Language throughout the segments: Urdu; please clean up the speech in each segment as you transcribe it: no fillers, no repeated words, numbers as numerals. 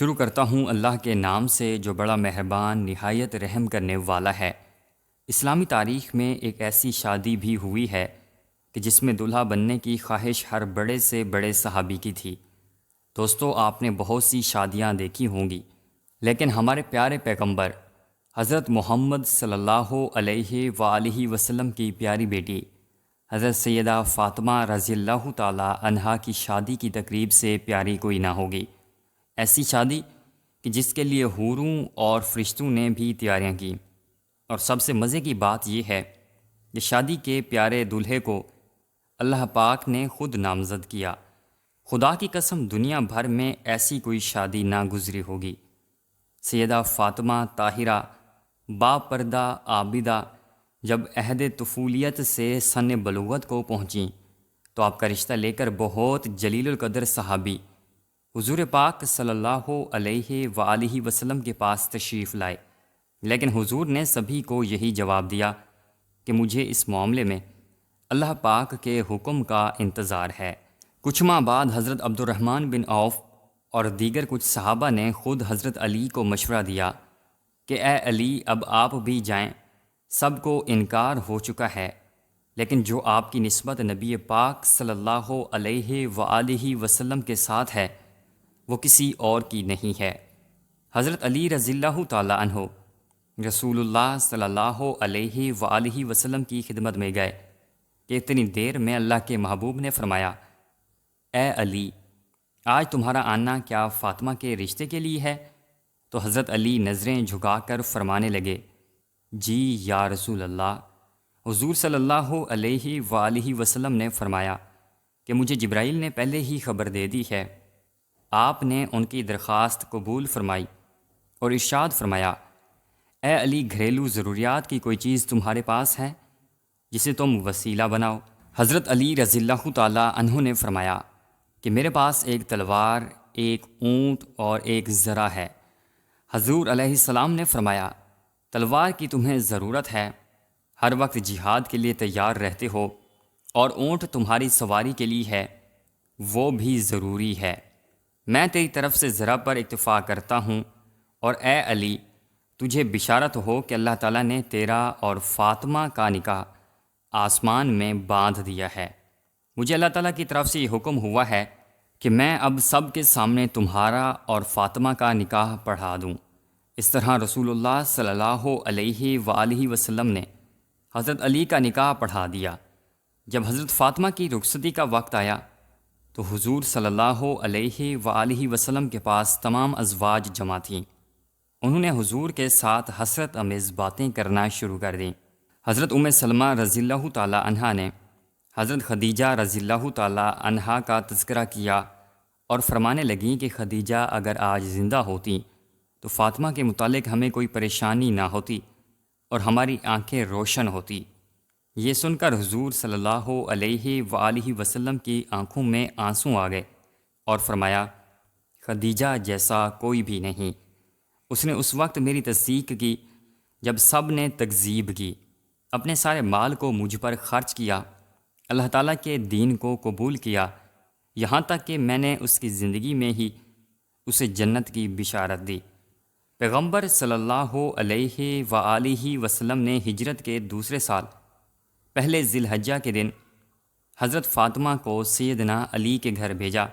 شروع کرتا ہوں اللہ کے نام سے جو بڑا مہربان نہایت رحم کرنے والا ہے۔ اسلامی تاریخ میں ایک ایسی شادی بھی ہوئی ہے کہ جس میں دلہا بننے کی خواہش ہر بڑے سے بڑے صحابی کی تھی۔ دوستو، آپ نے بہت سی شادیاں دیکھی ہوں گی، لیکن ہمارے پیارے پیغمبر حضرت محمد صلی اللہ علیہ وآلہ وسلم کی پیاری بیٹی حضرت سیدہ فاطمہ رضی اللہ تعالی عنہا کی شادی کی تقریب سے پیاری کوئی نہ ہوگی۔ ایسی شادی کہ جس کے لیے حوروں اور فرشتوں نے بھی تیاریاں کیں، اور سب سے مزے کی بات یہ ہے کہ شادی کے پیارے دولہے کو اللہ پاک نے خود نامزد کیا۔ خدا کی قسم، دنیا بھر میں ایسی کوئی شادی نہ گزری ہوگی۔ سیدہ فاطمہ طاہرہ با پردہ عابدہ جب عہد طفولیت سے سن بلوغت کو پہنچیں تو آپ کا رشتہ لے کر بہت جلیل القدر صحابی حضور پاک صلی اللہ علیہ وآلہ وسلم کے پاس تشریف لائے، لیکن حضور نے سبھی کو یہی جواب دیا کہ مجھے اس معاملے میں اللہ پاک کے حکم کا انتظار ہے۔ کچھ ماہ بعد حضرت عبد الرحمن بن عوف اور دیگر کچھ صحابہ نے خود حضرت علی کو مشورہ دیا کہ اے علی، اب آپ بھی جائیں، سب کو انکار ہو چکا ہے، لیکن جو آپ کی نسبت نبی پاک صلی اللہ علیہ وآلہ وسلم کے ساتھ ہے وہ کسی اور کی نہیں ہے۔ حضرت علی رضی اللہ تعالی عنہ رسول اللہ صلی اللہ علیہ وآلہ وسلم کی خدمت میں گئے کہ اتنی دیر میں اللہ کے محبوب نے فرمایا، اے علی، آج تمہارا آنا کیا فاطمہ کے رشتے کے لیے ہے؟ تو حضرت علی نظریں جھکا کر فرمانے لگے، جی یا رسول اللہ۔ حضور صلی اللہ علیہ وآلہ وسلم نے فرمایا کہ مجھے جبرائیل نے پہلے ہی خبر دے دی ہے۔ آپ نے ان کی درخواست قبول فرمائی اور ارشاد فرمایا، اے علی، گھریلو ضروریات کی کوئی چیز تمہارے پاس ہے جسے تم وسیلہ بناؤ؟ حضرت علی رضی اللہ تعالی عنہ نے فرمایا کہ میرے پاس ایک تلوار، ایک اونٹ اور ایک ذرہ ہے۔ حضور علیہ السلام نے فرمایا، تلوار کی تمہیں ضرورت ہے، ہر وقت جہاد کے لیے تیار رہتے ہو، اور اونٹ تمہاری سواری کے لیے ہے، وہ بھی ضروری ہے۔ میں تیری طرف سے ذرا پر اکتفا کرتا ہوں، اور اے علی، تجھے بشارت ہو کہ اللہ تعالیٰ نے تیرا اور فاطمہ کا نکاح آسمان میں باندھ دیا ہے۔ مجھے اللہ تعالیٰ کی طرف سے یہ حکم ہوا ہے کہ میں اب سب کے سامنے تمہارا اور فاطمہ کا نکاح پڑھا دوں۔ اس طرح رسول اللہ صلی اللہ علیہ وآلہ وسلم نے حضرت علی کا نکاح پڑھا دیا۔ جب حضرت فاطمہ کی رخصتی کا وقت آیا تو حضور صلی اللہ علیہ وآلہ وسلم کے پاس تمام ازواج جمع تھیں۔ انہوں نے حضور کے ساتھ حسرت آمیز باتیں کرنا شروع کر دیں۔ حضرت سلمہ رضی اللہ تعالی عنہا نے حضرت خدیجہ رضی اللہ تعالی عنہا کا تذکرہ کیا اور فرمانے لگیں کہ خدیجہ اگر آج زندہ ہوتی تو فاطمہ کے متعلق ہمیں کوئی پریشانی نہ ہوتی اور ہماری آنکھیں روشن ہوتی۔ یہ سن کر حضور صلی اللہ علیہ وآلہ وسلم کی آنکھوں میں آنسو آ گئے اور فرمایا، خدیجہ جیسا کوئی بھی نہیں، اس نے اس وقت میری تصدیق کی جب سب نے تکذیب کی، اپنے سارے مال کو مجھ پر خرچ کیا، اللہ تعالیٰ کے دین کو قبول کیا، یہاں تک کہ میں نے اس کی زندگی میں ہی اسے جنت کی بشارت دی۔ پیغمبر صلی اللہ علیہ وآلہ وسلم نے ہجرت کے دوسرے سال پہلے ذی الحجہ کے دن حضرت فاطمہ کو سیدنا علی کے گھر بھیجا،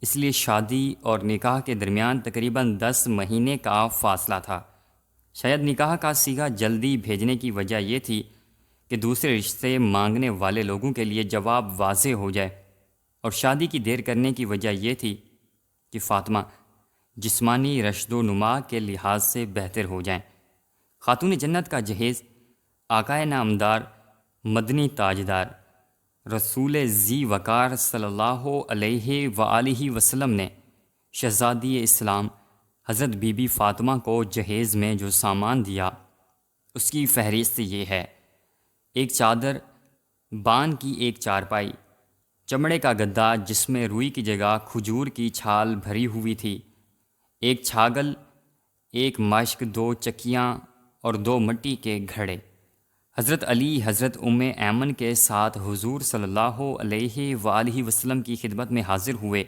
اس لیے شادی اور نکاح کے درمیان تقریباً 10 مہینے کا فاصلہ تھا۔ شاید نکاح کا صیغہ جلدی بھیجنے کی وجہ یہ تھی کہ دوسرے رشتے مانگنے والے لوگوں کے لیے جواب واضح ہو جائے، اور شادی کی دیر کرنے کی وجہ یہ تھی کہ فاطمہ جسمانی رشد و نما کے لحاظ سے بہتر ہو جائیں۔ خاتون جنت کا جہیز آقائے نامدار مدنی تاجدار رسول ذی وقار صلی اللہ علیہ وآلہ وسلم نے شہزادی اسلام حضرت بی بی فاطمہ کو جہیز میں جو سامان دیا اس کی فہرست یہ ہے: ایک چادر، بان کی ایک چارپائی، چمڑے کا گدا جس میں روئی کی جگہ کھجور کی چھال بھری ہوئی تھی، ایک چھاگل، ایک مشک، 2 چکیاں اور 2 مٹی کے گھڑے۔ حضرت علی حضرت ایمن کے ساتھ حضور صلی اللہ علیہ وآلہ وسلم کی خدمت میں حاضر ہوئے۔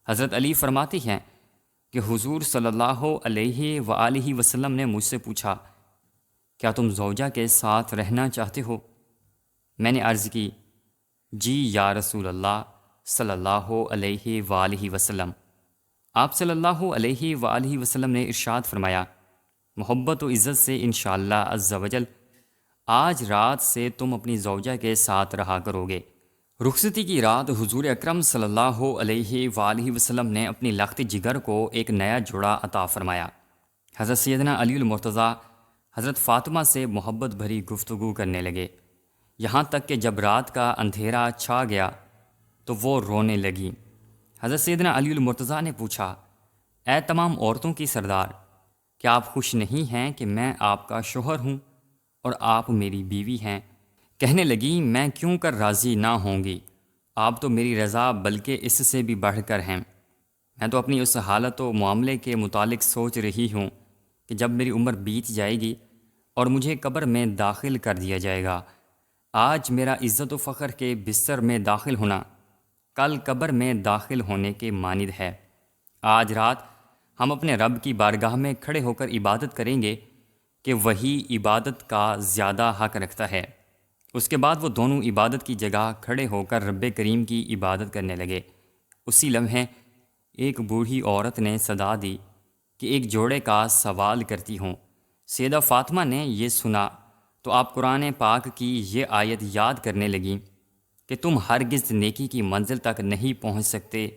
حضرت علی فرماتے ہیں کہ حضور صلی اللہ علیہ وآلہ وسلم نے مجھ سے پوچھا، کیا تم زوجہ کے ساتھ رہنا چاہتے ہو؟ میں نے عرض کی، جی یا رسول اللہ صلی اللہ علیہ وآلہ وسلم۔ آپ صلی اللہ علیہ وآلہ وسلم نے ارشاد فرمایا، محبت و عزت سے انشاءاللہ عز و جل آج رات سے تم اپنی زوجہ کے ساتھ رہا کرو گے۔ رخصتی کی رات حضور اکرم صلی اللہ علیہ وآلہ وسلم نے اپنی لخت جگر کو ایک نیا جوڑا عطا فرمایا۔ حضرت سیدنا علی المرتضیٰ حضرت فاطمہ سے محبت بھری گفتگو کرنے لگے، یہاں تک کہ جب رات کا اندھیرا چھا گیا تو وہ رونے لگیں۔ حضرت سیدنا علی المرتضیٰ نے پوچھا، اے تمام عورتوں کی سردار، کیا آپ خوش نہیں ہیں کہ میں آپ کا شوہر ہوں اور آپ میری بیوی ہیں؟ کہنے لگیں، میں کیوں کر راضی نہ ہوں گی، آپ تو میری رضا بلکہ اس سے بھی بڑھ کر ہیں۔ میں تو اپنی اس حالت و معاملے کے متعلق سوچ رہی ہوں کہ جب میری عمر بیت جائے گی اور مجھے قبر میں داخل کر دیا جائے گا، آج میرا عزت و فخر کے بستر میں داخل ہونا کل قبر میں داخل ہونے کے مانند ہے۔ آج رات ہم اپنے رب کی بارگاہ میں کھڑے ہو کر عبادت کریں گے کہ وہی عبادت کا زیادہ حق رکھتا ہے۔ اس کے بعد وہ دونوں عبادت کی جگہ کھڑے ہو کر رب کریم کی عبادت کرنے لگے۔ اسی لمحے ایک بوڑھی عورت نے صدا دی کہ ایک جوڑے کا سوال کرتی ہوں۔ سیدہ فاطمہ نے یہ سنا تو آپ قرآن پاک کی یہ آیت یاد کرنے لگیں کہ تم ہرگز نیکی کی منزل تک نہیں پہنچ سکتے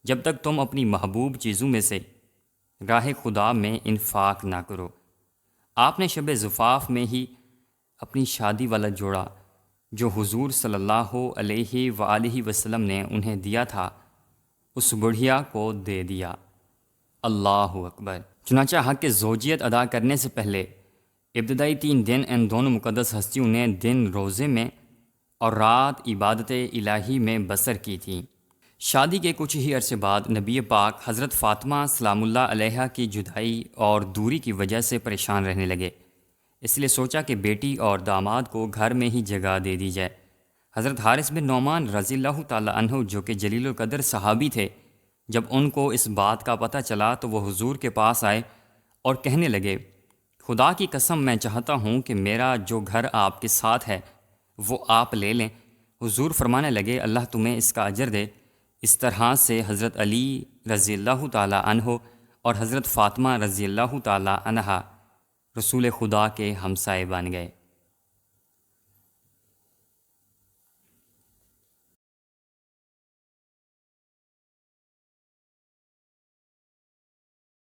جب تک تم اپنی محبوب چیزوں میں سے راہ خدا میں انفاق نہ کرو۔ آپ نے شب زفاف میں ہی اپنی شادی والا جوڑا جو حضور صلی اللہ علیہ وآلہ وسلم نے انہیں دیا تھا اس بڑھیا کو دے دیا۔ اللہ اکبر۔ چنانچہ حق زوجیت ادا کرنے سے پہلے ابتدائی 3 دن ان دونوں مقدس ہستیوں نے دن روزے میں اور رات عبادت الہی میں بسر کی تھی۔ شادی کے کچھ ہی عرصے بعد نبی پاک حضرت فاطمہ سلام اللہ علیہا کی جدائی اور دوری کی وجہ سے پریشان رہنے لگے، اس لیے سوچا کہ بیٹی اور داماد کو گھر میں ہی جگہ دے دی جائے۔ حضرت حارث بن نعمان رضی اللہ تعالی عنہ جو کہ جلیل القدر صحابی تھے، جب ان کو اس بات کا پتہ چلا تو وہ حضور کے پاس آئے اور کہنے لگے، خدا کی قسم میں چاہتا ہوں کہ میرا جو گھر آپ کے ساتھ ہے وہ آپ لے لیں۔ حضور فرمانے لگے، اللہ تمہیں اس کا اجر دے۔ اس طرح سے حضرت علی رضی اللہ تعالی عنہ اور حضرت فاطمہ رضی اللہ تعالی عنہا رسول خدا کے ہمسائے بن گئے۔